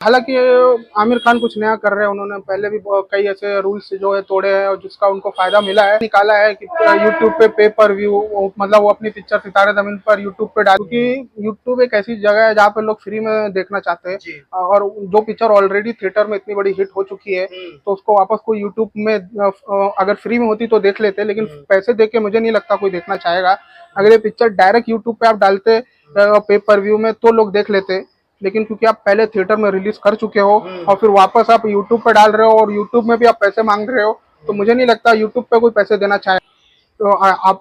हालांकि आमिर खान कुछ नया कर रहे हैं। उन्होंने पहले भी कई ऐसे रूल्स जो है तोड़े हैं और जिसका उनको फायदा मिला है। निकाला है कि यूट्यूब पे पर व्यू, मतलब वो अपनी पिक्चर सितारे जमीन पर यूट्यूब पे डाल, क्योंकि यूट्यूब एक ऐसी जगह है जहाँ पे लोग फ्री में देखना चाहते हैं। और जो पिक्चर ऑलरेडी थिएटर में इतनी बड़ी हिट हो चुकी है तो उसको वापस कोई यूट्यूब में अगर फ्री में होती तो देख लेते, लेकिन पैसे दे के मुझे नहीं लगता कोई देखना चाहेगा। अगर ये पिक्चर डायरेक्ट यूट्यूब पे आप डालते पे पर व्यू में तो लोग देख लेते, लेकिन क्योंकि आप पहले थिएटर में रिलीज कर चुके हो और फिर वापस आप यूट्यूब पे डाल रहे हो और यूट्यूब में भी आप पैसे मांग रहे हो, तो मुझे नहीं लगता यूट्यूब पे कोई पैसे देना चाहे। तो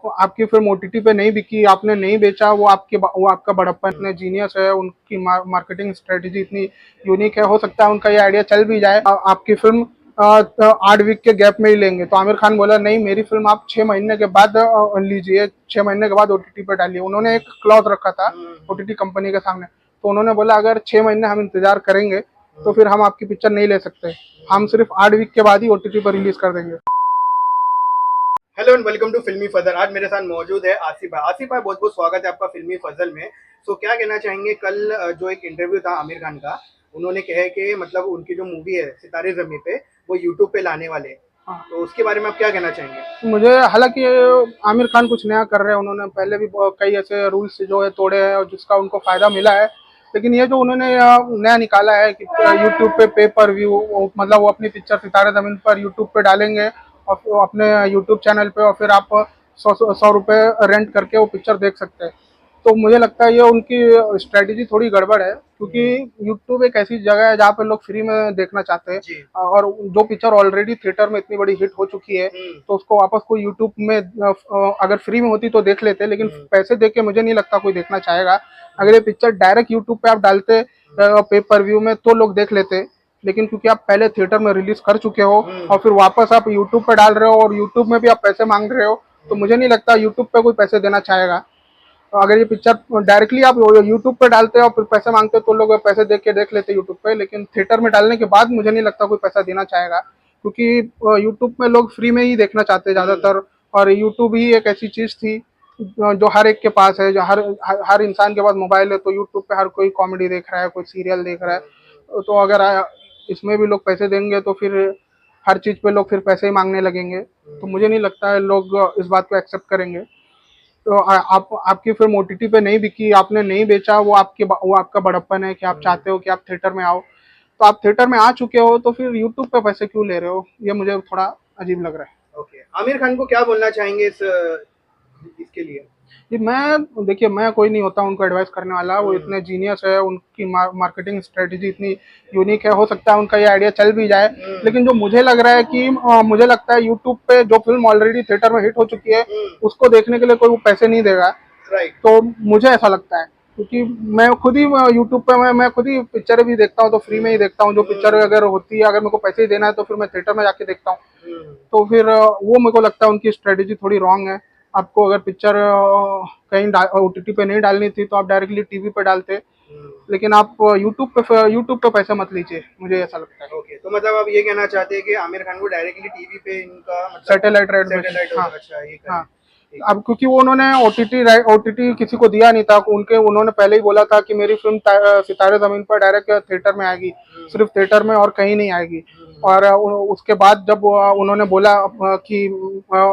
आपकी फिल्म ओटीटी पे नहीं बिकी, आपने नहीं बेचा, वो आपका बड़प्पन। इतने जीनियस है, उनकी मार्केटिंग स्ट्रेटेजी इतनी यूनिक है। हो सकता है उनका ये आइडिया चल भी जाए, आपकी फिल्म 8 वीक के गैप में ही लेंगे। तो आमिर खान बोला नहीं, मेरी फिल्म आप 6 महीने के बाद लीजिए, 6 महीने के बाद ओटीटी पे डालिए। उन्होंने एक क्लॉज रखा था ओटीटी कंपनी के सामने, तो उन्होंने बोला अगर 6 महीने हम इंतजार करेंगे तो फिर हम आपकी पिक्चर नहीं ले सकते, हम सिर्फ 8 वीक के बाद ही ओटीटी पर रिलीज कर देंगे। हेलो एंड वेलकम टू फिल्मी फजल। आज मेरे साथ मौजूद है आसिफ भाई। आसिफ भाई, बहुत बहुत स्वागत है आपका फिल्मी फजल में। सो क्या कहना चाहेंगे, कल जो एक इंटरव्यू था आमिर खान का, उन्होंने कहा कि मतलब उनकी जो मूवी है सितारे ज़मीं पे वो यूट्यूब पे लाने वाले, तो उसके बारे में आप क्या कहना चाहेंगे? मुझे हालांकि आमिर खान कुछ नया कर रहे हैं। उन्होंने पहले भी कई ऐसे रूल्स जो है तोड़े हैं और जिसका उनको फायदा मिला है, लेकिन ये जो उन्होंने नया निकाला है कि यूट्यूब पे पर व्यू, मतलब वो अपनी पिक्चर सितारे जमीन पर यूट्यूब पे डालेंगे और अपने यूट्यूब चैनल पे, और फिर आप 100 रुपये रेंट करके वो पिक्चर देख सकते हैं। तो मुझे लगता है ये उनकी स्ट्रेटेजी थोड़ी गड़बड़ है, क्योंकि यूट्यूब एक ऐसी जगह है जहाँ पे लोग फ्री में देखना चाहते हैं। और जो पिक्चर ऑलरेडी थिएटर में इतनी बड़ी हिट हो चुकी है तो उसको वापस कोई यूट्यूब में अगर फ्री में होती तो देख लेते, लेकिन पैसे दे के मुझे नहीं लगता कोई देखना चाहेगा। अगर ये पिक्चर डायरेक्ट यूट्यूब पे आप डालते पे पर व्यू में तो लोग देख लेते, लेकिन क्योंकि आप पहले थिएटर में रिलीज कर चुके हो और फिर वापस आप यूट्यूब पे डाल रहे हो और यूट्यूब में भी आप पैसे मांग रहे हो, तो मुझे नहीं लगता यूट्यूब पे कोई पैसे देना चाहेगा। तो अगर ये पिक्चर डायरेक्टली आप यूट्यूब पे डालते हो और फिर पैसे मांगते हो तो लोग पैसे दे के देख लेते यूट्यूब पे, लेकिन थिएटर में डालने के बाद मुझे नहीं लगता कोई पैसा देना चाहेगा, क्योंकि यूट्यूब में लोग फ्री में ही देखना चाहते हैं ज़्यादातर। और यूट्यूब ही एक ऐसी चीज़ थी जो हर एक के पास है, जो हर इंसान के पास मोबाइल है, तो यूट्यूब पे हर कोई कॉमेडी देख रहा है, कोई सीरियल देख रहा है। तो अगर इसमें भी लोग पैसे देंगे तो फिर हर चीज़ पे लोग फिर पैसे ही मांगने लगेंगे, तो मुझे नहीं लगता है लोग इस बात को एक्सेप्ट करेंगे। तो आपकी फिल्म ओटीटी पे नहीं बिकी, आपने नहीं बेचा, वो आपका बड़प्पन है कि आप चाहते हो कि आप थिएटर में आओ। तो आप थिएटर में आ चुके हो तो फिर यूट्यूब पे पैसे क्यों ले रहे हो, ये मुझे थोड़ा अजीब लग रहा है। ओके, आमिर खान को क्या बोलना चाहेंगे इसके लिए? जी, देखिए, मैं कोई नहीं होता उनको एडवाइस करने वाला। वो इतने जीनियस है, उनकी मार्केटिंग स्ट्रेटेजी इतनी यूनिक है। हो सकता है उनका ये आइडिया चल भी जाए, लेकिन जो मुझे लग रहा है कि मुझे लगता है यूट्यूब पे जो फिल्म ऑलरेडी थिएटर में हिट हो चुकी है उसको देखने के लिए कोई वो पैसे नहीं देगा। तो मुझे ऐसा लगता है, क्योंकि मैं खुद ही यूट्यूब पे मैं खुद ही पिक्चरें भी देखता हूँ, तो फ्री में ही देखता हूँ। जो पिक्चर अगर होती है, अगर मेरे को पैसे ही देना है तो फिर मैं थिएटर में जाके देखता हूँ। तो फिर वो मेरे को लगता है उनकी स्ट्रेटेजी थोड़ी रॉन्ग है। आपको अगर पिक्चर कहीं ओटीटी पे नहीं डालनी थी तो आप डायरेक्टली टीवी पे डालते, लेकिन आप यूट्यूब पे पैसे मत लीजिए, मुझे ऐसा लगता है। ओके, तो मतलब आप ये कहना चाहते हैं कि आमिर खान को डायरेक्टली टीवी पे इनका मतलब सैटेलाइट रेट में। हाँ, अच्छा ये हाँ। अब क्योंकि वो उन्होंने ओटीटी किसी को दिया नहीं था, उन्होंने पहले ही बोला था कि मेरी फिल्म सितारे जमीन पर डायरेक्ट थिएटर में आएगी, सिर्फ थिएटर में और कहीं नहीं आएगी। और उसके बाद जब उन्होंने बोला कि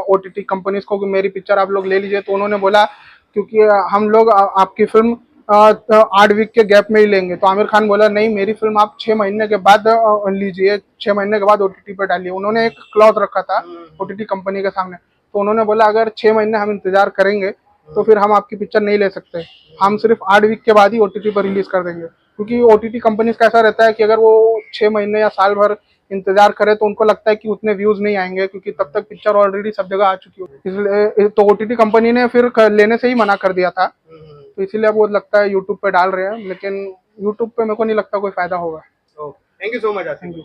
ओटीटी कंपनीज को कि मेरी पिक्चर आप लोग ले लीजिए, तो उन्होंने बोला क्योंकि हम लोग आपकी फिल्म 8 वीक के गैप में ही लेंगे। तो आमिर खान बोला नहीं, मेरी फिल्म आप 6 महीने के बाद लीजिए, 6 महीने के बाद ओटीटी पर डालिए। उन्होंने एक क्लॉज रखा था ओटीटी कंपनी के सामने, तो उन्होंने बोला अगर 6 महीने हम इंतजार करेंगे तो फिर हम आपकी पिक्चर नहीं ले सकते, हम सिर्फ 8 वीक के बाद ही ओटीटी पर रिलीज कर देंगे। क्योंकि ओटीटी कंपनीज का ऐसा रहता है कि अगर वो 6 महीने या साल भर इंतजार करे तो उनको लगता है कि उतने व्यूज नहीं आएंगे, क्योंकि तब तक पिक्चर ऑलरेडी सब जगह आ चुकी होगी। इसलिए तो ओटीटी कंपनी ने फिर लेने से ही मना कर दिया था। तो इसीलिए अब वो लगता है यूट्यूब पे डाल रहे हैं, लेकिन यूट्यूब पे मेरे को नहीं लगता कोई फायदा होगा। Thank you so much. Thank you.